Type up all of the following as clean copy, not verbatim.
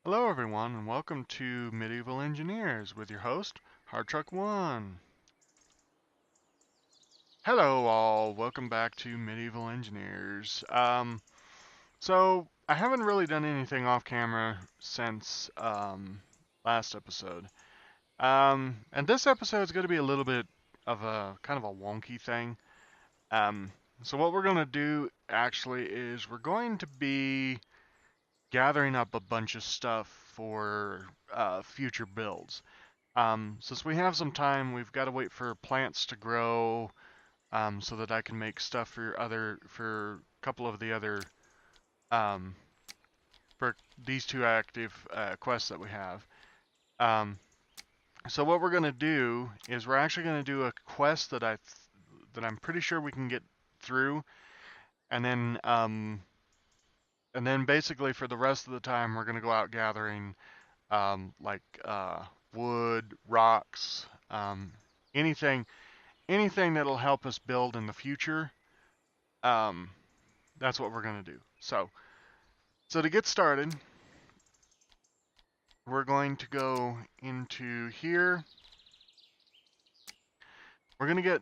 Hello everyone and welcome to Medieval Engineers with your host, Hardtruck1. Hello all, welcome back to Medieval Engineers. So I haven't really done anything off camera since last episode. And this episode is going to be a little bit of a kind of a wonky thing. Um, so what we're going to do actually is we're going to be gathering up a bunch of stuff for future builds. Since we have some time, we've got to wait for plants to grow, so that I can make stuff for a couple of the other, um, for these two active quests that we have. Um, so what we're gonna do is we're actually gonna do a quest that I'm pretty sure we can get through, and then basically for the rest of the time we're gonna go out gathering, like wood, rocks, anything anything that'll help us build in the future. Um, that's what we're gonna do. So to get started, we're going to go into here. We're gonna get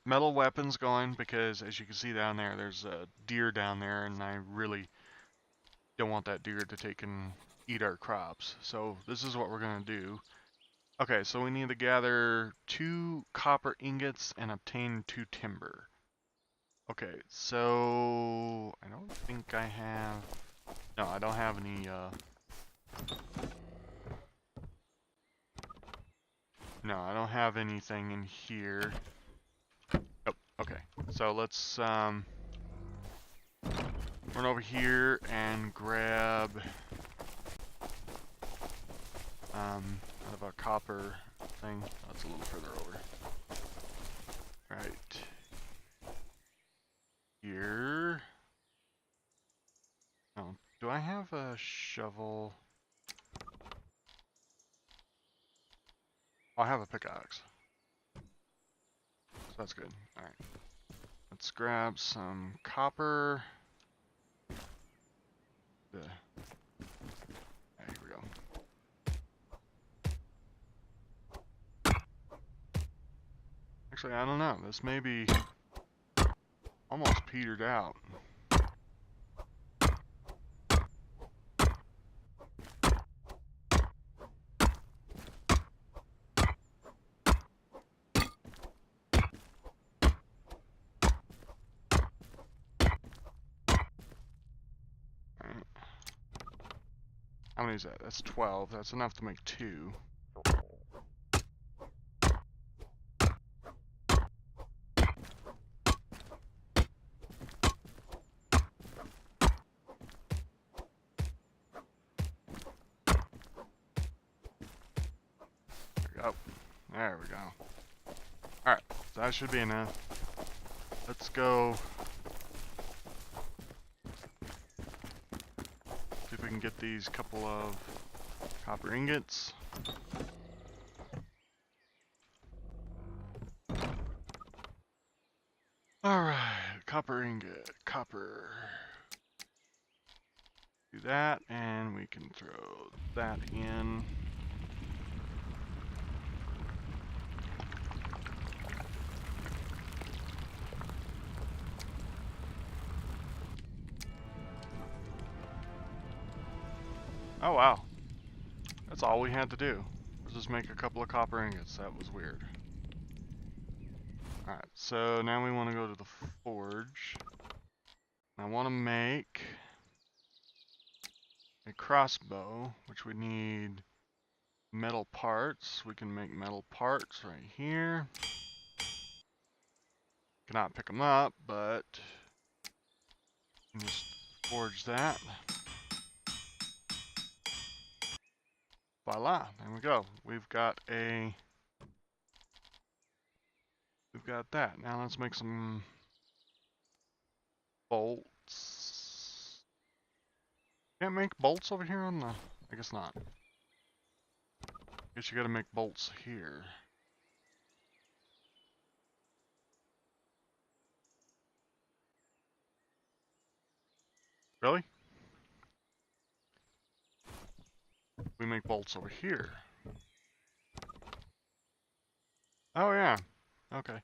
metal weapons going because, as you can see down there, there's a deer down there, and I really don't want that deer to take and eat our crops. So this is what we're gonna do. Okay, so we need to gather 2 copper ingots and obtain 2 timber. Okay, so I don't think I have. No, I don't have any. No, I don't have anything in here. Oh, okay. So let's run over here and grab out of a copper thing. That's a little further over. Right here. Oh, do I have a shovel? Oh, I have a pickaxe. So that's good. All right. Let's grab some copper. Here we go. Actually, I don't know. This may be almost petered out. Alright. How many is that? That's 12. That's enough to make 2. Oh, there we go. Alright, so that should be enough. Let's go see if we can get these couple of copper ingots. Alright, copper ingot, copper. Do that, and we can throw that in. Oh wow, that's all we had to do. Was just make a couple of copper ingots. That was weird. Alright, so now we want to go to the forge. I want to make a crossbow, which we need metal parts. We can make metal parts right here. Cannot pick them up, but just forge that. Voila, there we go. We've got that. Now let's make some bolts. Can't make bolts over here on the, I guess not. Guess you gotta make bolts here. Really? We make bolts over here. Oh yeah. Okay.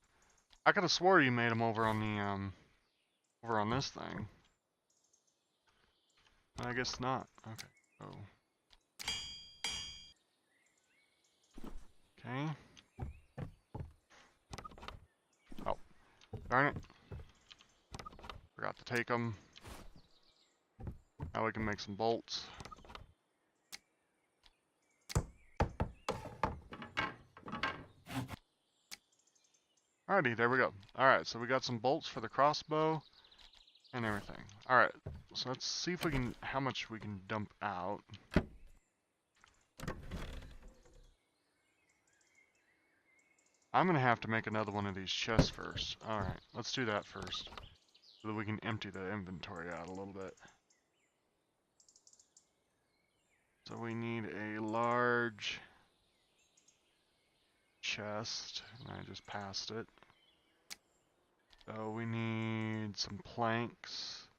I could have swore you made them over on the over on this thing. I guess not. Okay. Oh. Okay. Oh, darn it. Forgot to take them. Now we can make some bolts. Alrighty, there we go. Alright, so we got some bolts for the crossbow and everything. Alright, so let's see if we can, how much we can dump out. I'm gonna have to make another one of these chests first. Alright, let's do that first, so that we can empty the inventory out a little bit. So we need a large chest, and I just passed it. So we need some planks.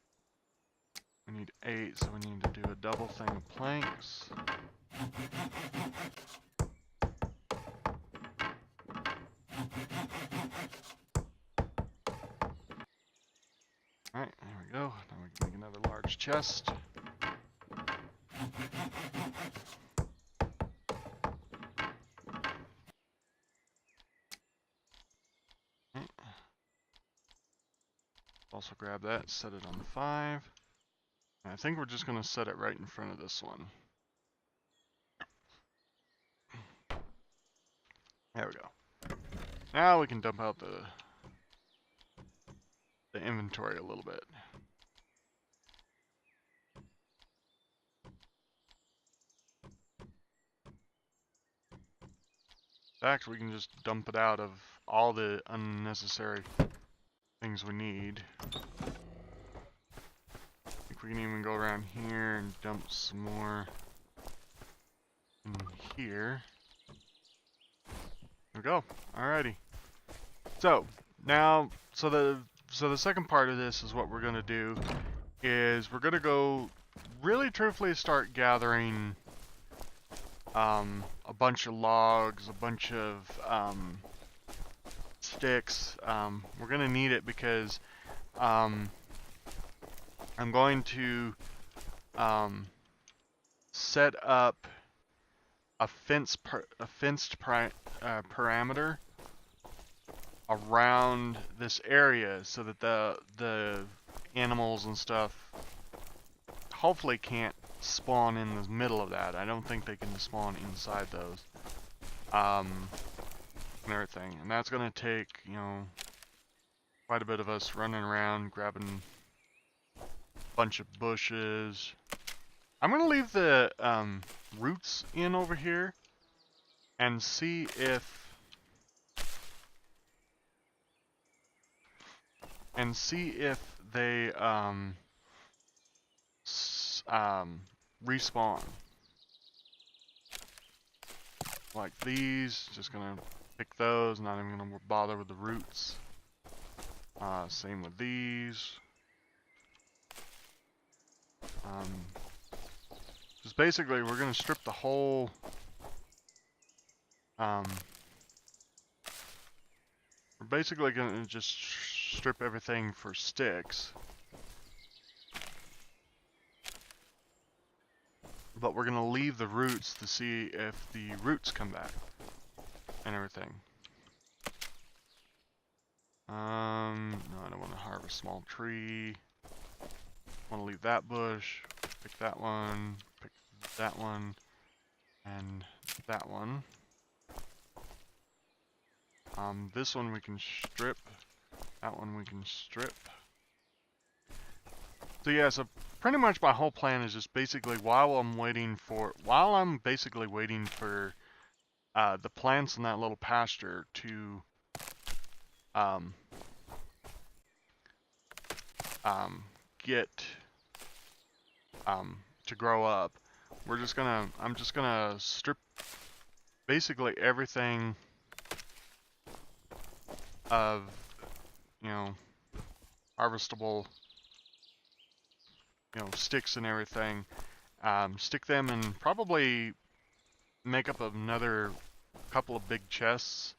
We need 8, so we need to do a double thing of planks. Alright, there we go. Now we can make another large chest. Also grab that, set it on 5. And I think we're just going to set it right in front of this one. There we go. Now we can dump out the inventory a little bit. In fact, we can just dump it out of all the unnecessary things we need. I think we can even go around here and dump some more in here. There we go. Alrighty. So now, so the second part of this is what we're gonna do is we're gonna go really truthfully start gathering a bunch of logs, a bunch of sticks. We're gonna need it because I'm going to set up a fenced parameter around this area so that the animals and stuff hopefully can't spawn in the middle of that. I don't think they can spawn inside those. And everything. And that's gonna take, you know, quite a bit of us running around, grabbing a bunch of bushes. I'm gonna leave the roots in over here and see if they respawn. Like these, just gonna pick those, not even gonna bother with the roots. Same with these. Just basically, we're gonna strip the whole. We're basically gonna just strip everything for sticks. But we're gonna leave the roots to see if the roots come back and everything. No, I don't want to harvest a small tree. I want to leave that bush. Pick that one. Pick that one. And that one. This one we can strip. That one we can strip. So yeah, so pretty much my whole plan is just basically while I'm basically waiting for the plants in that little pasture to get to grow up, I'm just gonna strip basically everything of, you know, harvestable, you know, sticks and everything, stick them in probably make up another couple of big chests,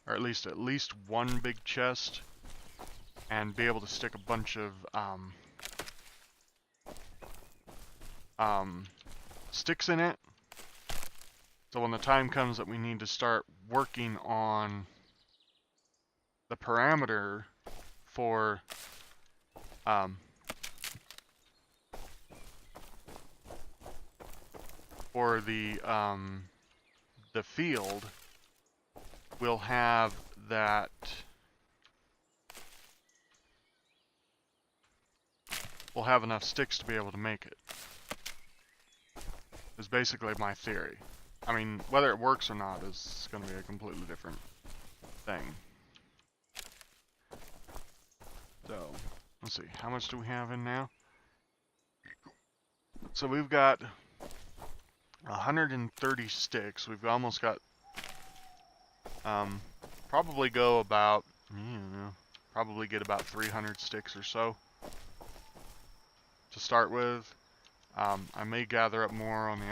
or at least one big chest, and be able to stick a bunch of sticks in it. So when the time comes that we need to start working on the parameter for the field, we'll have that. We'll have enough sticks to be able to make it. Is basically my theory. I mean, whether it works or not is going to be a completely different thing. So, let's see. How much do we have in now? So we've got 130 sticks. We've almost got, probably go about, probably get about 300 sticks or so to start with. I may gather up more on the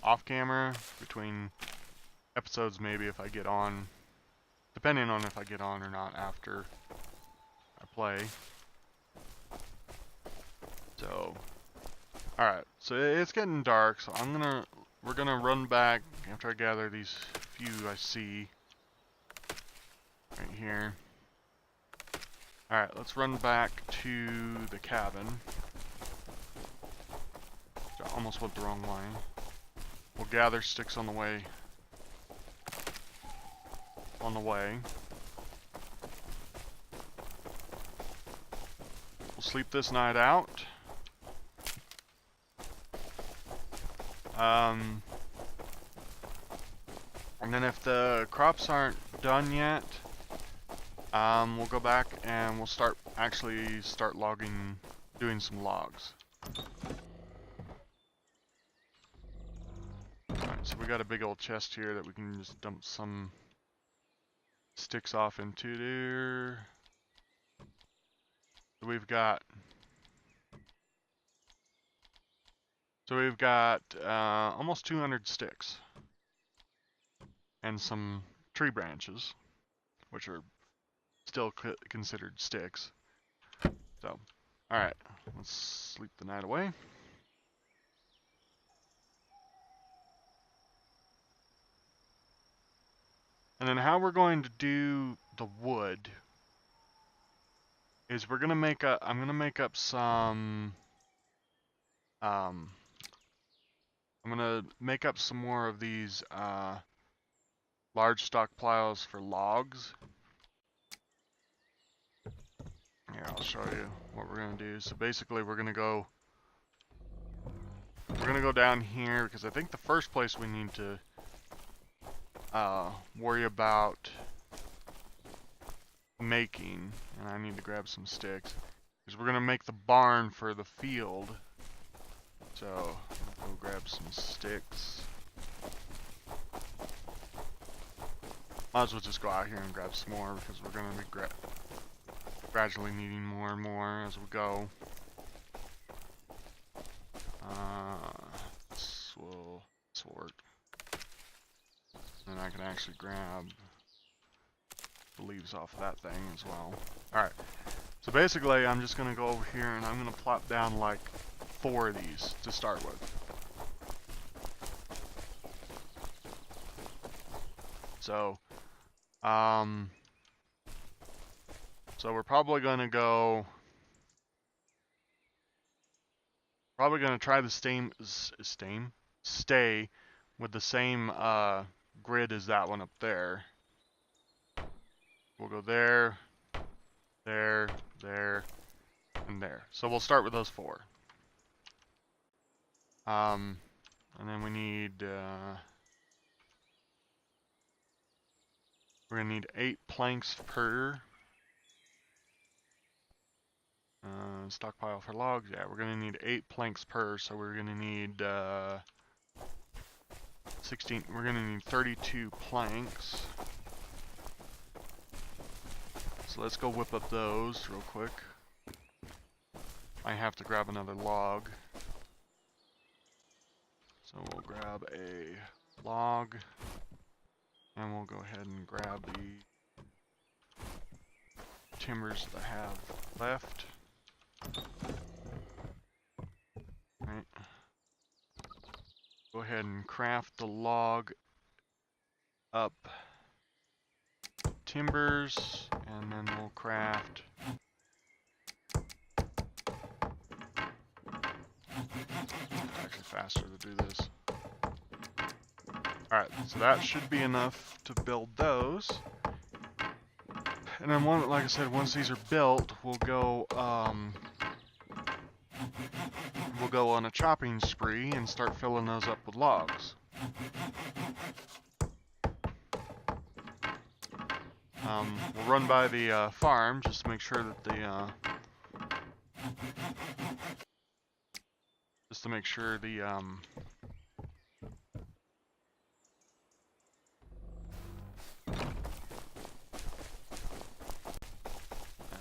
off camera between episodes, maybe, if I get on, depending on if I get on or not after I play. So, alright, so it's getting dark, so we're gonna run back after I gather these few I see right here. Alright, let's run back to the cabin. I almost went the wrong way. We'll gather sticks on the way. We'll sleep this night out. And then if the crops aren't done yet, we'll go back and we'll start logging, doing some logs. Alright, so we got a big old chest here that we can just dump some sticks off into there. We've got almost 200 sticks and some tree branches, which are still considered sticks. So, alright, let's sleep the night away. And then how we're going to do the wood is I'm gonna make up some more of these large stockpiles for logs. Here, I'll show you what we're gonna do. So basically we're gonna go down here, because I think the first place we need to worry about making, and I need to grab some sticks, is we're gonna make the barn for the field. So I'll go grab some sticks. Might as well just go out here and grab some more, because we're gonna be gradually needing more and more as we go. This will work. And I can actually grab the leaves off of that thing as well. Alright, so basically I'm just going to go over here and I'm going to plop down like 4 of these to start with. So, so we're probably going to try the stay with the same grid as that one up there. We'll go there, there, there, and there. So we'll start with those 4. And then we need we're gonna need 8 planks per stockpile for logs. Yeah, we're gonna need 8 planks per, so we're gonna need 16. We're gonna need 32 planks. So let's go whip up those real quick. I have to grab another log. So So we'll grab a log, and we'll go ahead and grab the timbers that I have left. Right. Go ahead and craft the log up timbers, and then we'll craft actually faster to do this. Alright, so that should be enough to build those. And then like I said, once these are built, we'll go on a chopping spree and start filling those up with logs. We'll run by the farm just to make sure that the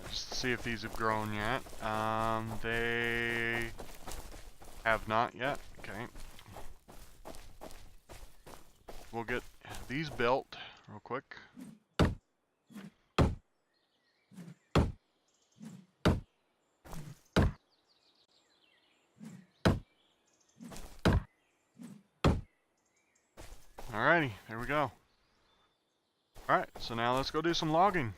just to see if these have grown yet. They have not yet. Okay. We'll get these built real quick. Alrighty, there we go. Alright, so now let's go do some logging.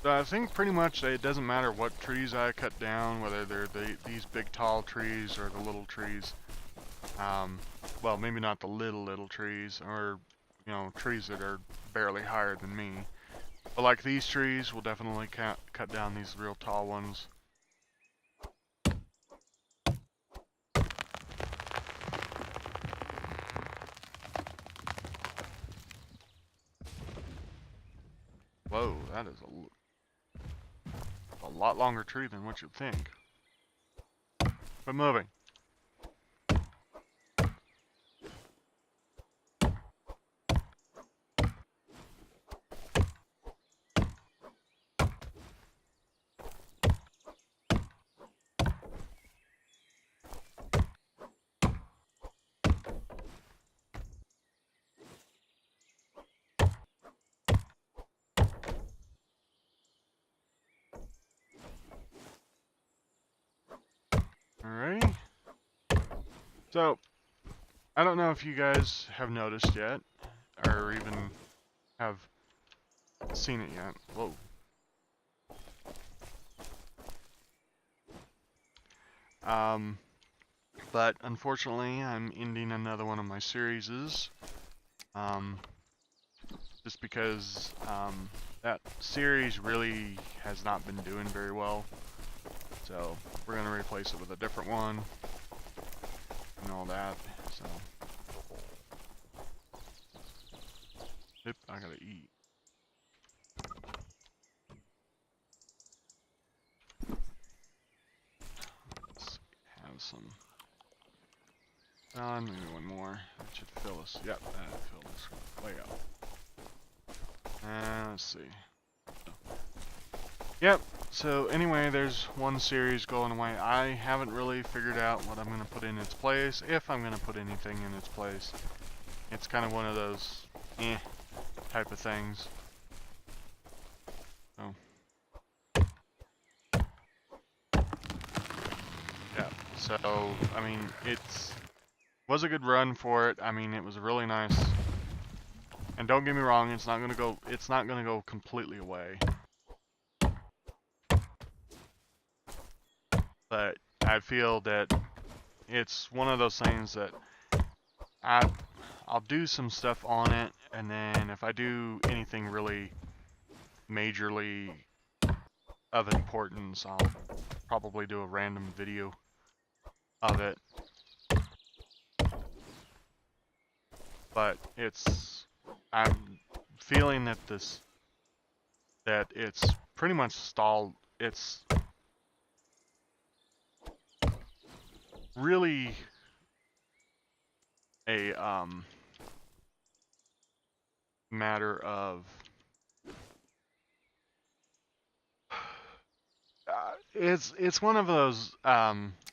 So I think pretty much it doesn't matter what trees I cut down, whether they're these big tall trees or the little trees. Well, maybe not the little trees, or, you know, trees that are barely higher than me. But like these trees, we'll definitely cut down these real tall ones. Whoa, that is a lot longer tree than what you'd think. But moving. Alrighty. So, I don't know if you guys have noticed yet, or even have seen it yet. Whoa. But unfortunately, I'm ending another one of my series, just because that series really has not been doing very well. So we're gonna replace it with a different one and all that. So, yep, I gotta eat. Let's have some. Maybe one more. That should fill us. Yep, that fill us way up. And let's see. Yep. So anyway, there's one series going away. I haven't really figured out what I'm going to put in its place, if I'm going to put anything in its place. It's kind of one of those type of things. So yeah. So I mean, was a good run for it. I mean, it was really nice. And don't get me wrong, it's not gonna go completely away. But I feel that it's one of those things that I'll do some stuff on it, and then if I do anything really majorly of importance, I'll probably do a random video of it. But I'm feeling that it's pretty much stalled. It's really a matter of it's one of those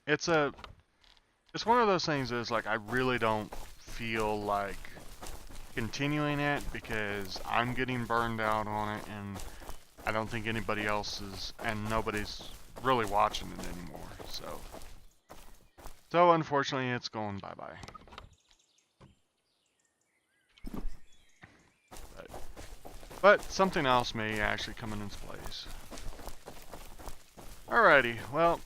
it's a it's one of those things that's like I really don't feel like continuing it because I'm getting burned out on it, and I don't think anybody else is, and nobody's really watching it anymore. So unfortunately, it's going bye-bye. But something else may actually come in its place. Alrighty, well,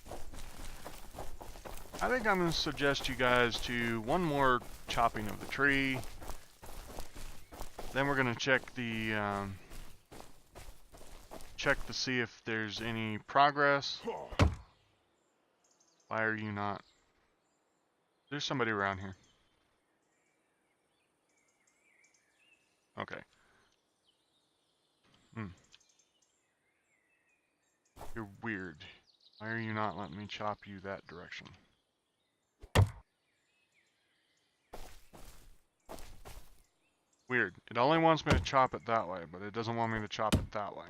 I think I'm going to suggest you guys to one more chopping of the tree. Then we're going to check to see if there's any progress. Why are you not? There's somebody around here. Okay. You're weird. Why are you not letting me chop you that direction? Weird. It only wants me to chop it that way, but it doesn't want me to chop it that way.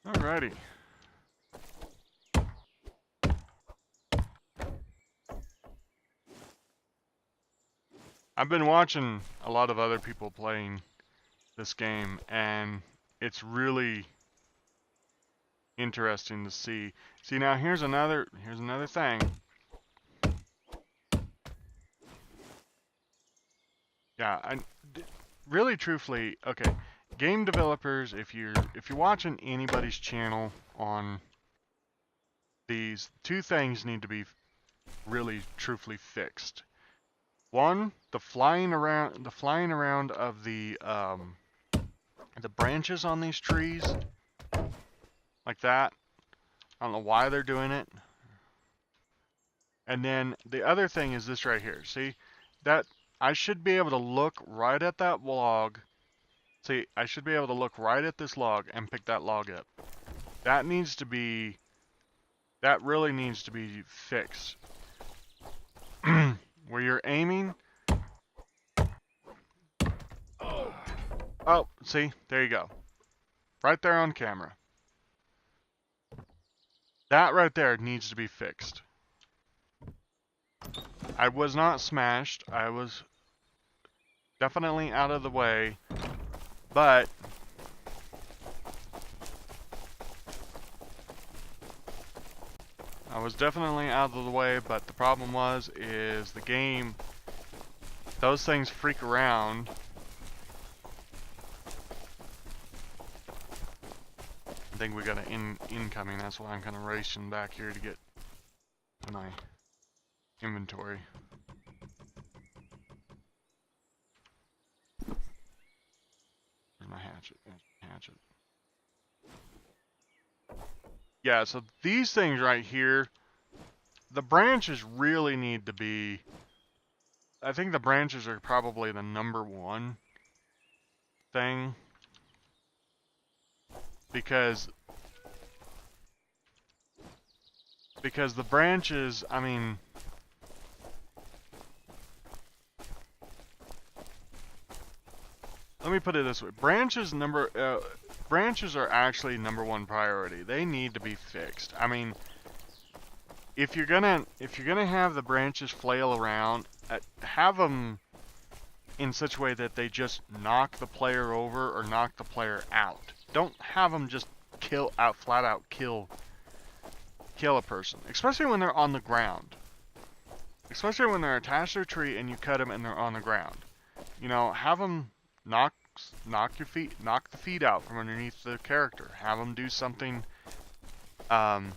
Alrighty. I've been watching a lot of other people playing this game, and it's really interesting to see. See, now here's another thing. Yeah, really truthfully, okay, game developers, if you're watching anybody's channel on these, two things need to be really truthfully fixed. One, the flying around of the branches on these trees, like that. I don't know why they're doing it. And then the other thing is this right here. See, that I should be able to look right at that log. See, I should be able to look right at this log and pick that log up. That really needs to be fixed. Where you're aiming. Oh, see, there you go. Right there on camera. That right there needs to be fixed. I was not smashed. I was definitely out of the way, but the problem is the game, those things freak around. I think we got an incoming, that's why I'm kind of racing back here to get to my inventory. Where's my hatchet? Hatchet. Yeah, so these things right here, the branches really need to be, I think the branches are probably the #1 thing. Because the branches, I mean, let me put it this way. Branches are actually #1 priority. They need to be fixed. I mean, if you're gonna have the branches flail around, have them in such a way that they just knock the player over or knock the player out. Don't have them just flat out kill a person, especially when they're on the ground. Especially when they're attached to a tree and you cut them and they're on the ground. You know, have them knock the feet out from underneath the character. Have them do something. Have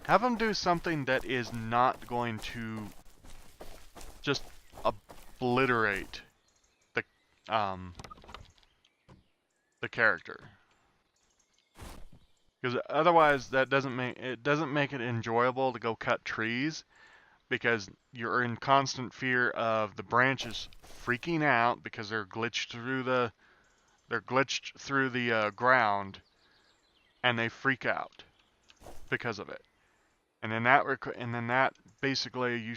them do something that is not going to just obliterate the character. Because otherwise, that doesn't make it enjoyable to go cut trees, because you're in constant fear of the branches freaking out because they're glitched through the ground, and they freak out because of it. And then that basically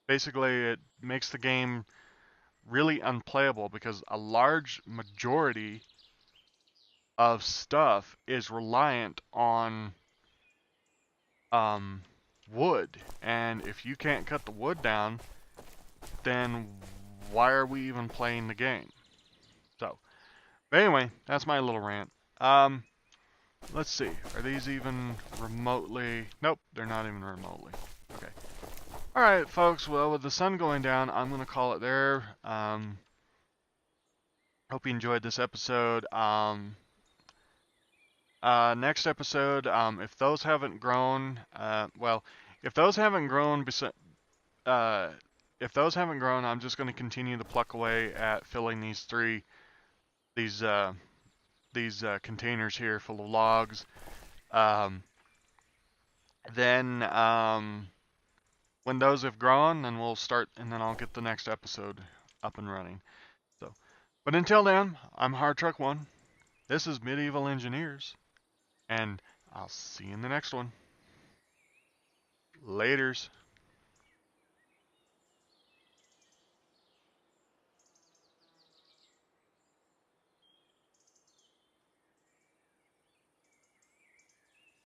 basically it makes the game really unplayable because a large majority of stuff is reliant on um, wood, and if you can't cut the wood down, then why are we even playing the game? So, but anyway, that's my little rant. Let's see, are these even remotely? Nope, they're not even remotely. Okay. Alright, folks, well, with the sun going down, I'm going to call it there. Hope you enjoyed this episode. Next episode, if those haven't grown, well, if those haven't grown, uh, if those haven't grown, I'm just going to continue to pluck away at filling these containers here full of logs. Um, then, when those have grown, then we'll start, and then I'll get the next episode up and running. So, but until then, I'm Hard Truck One. This is Medieval Engineers, and I'll see you in the next one. Laters.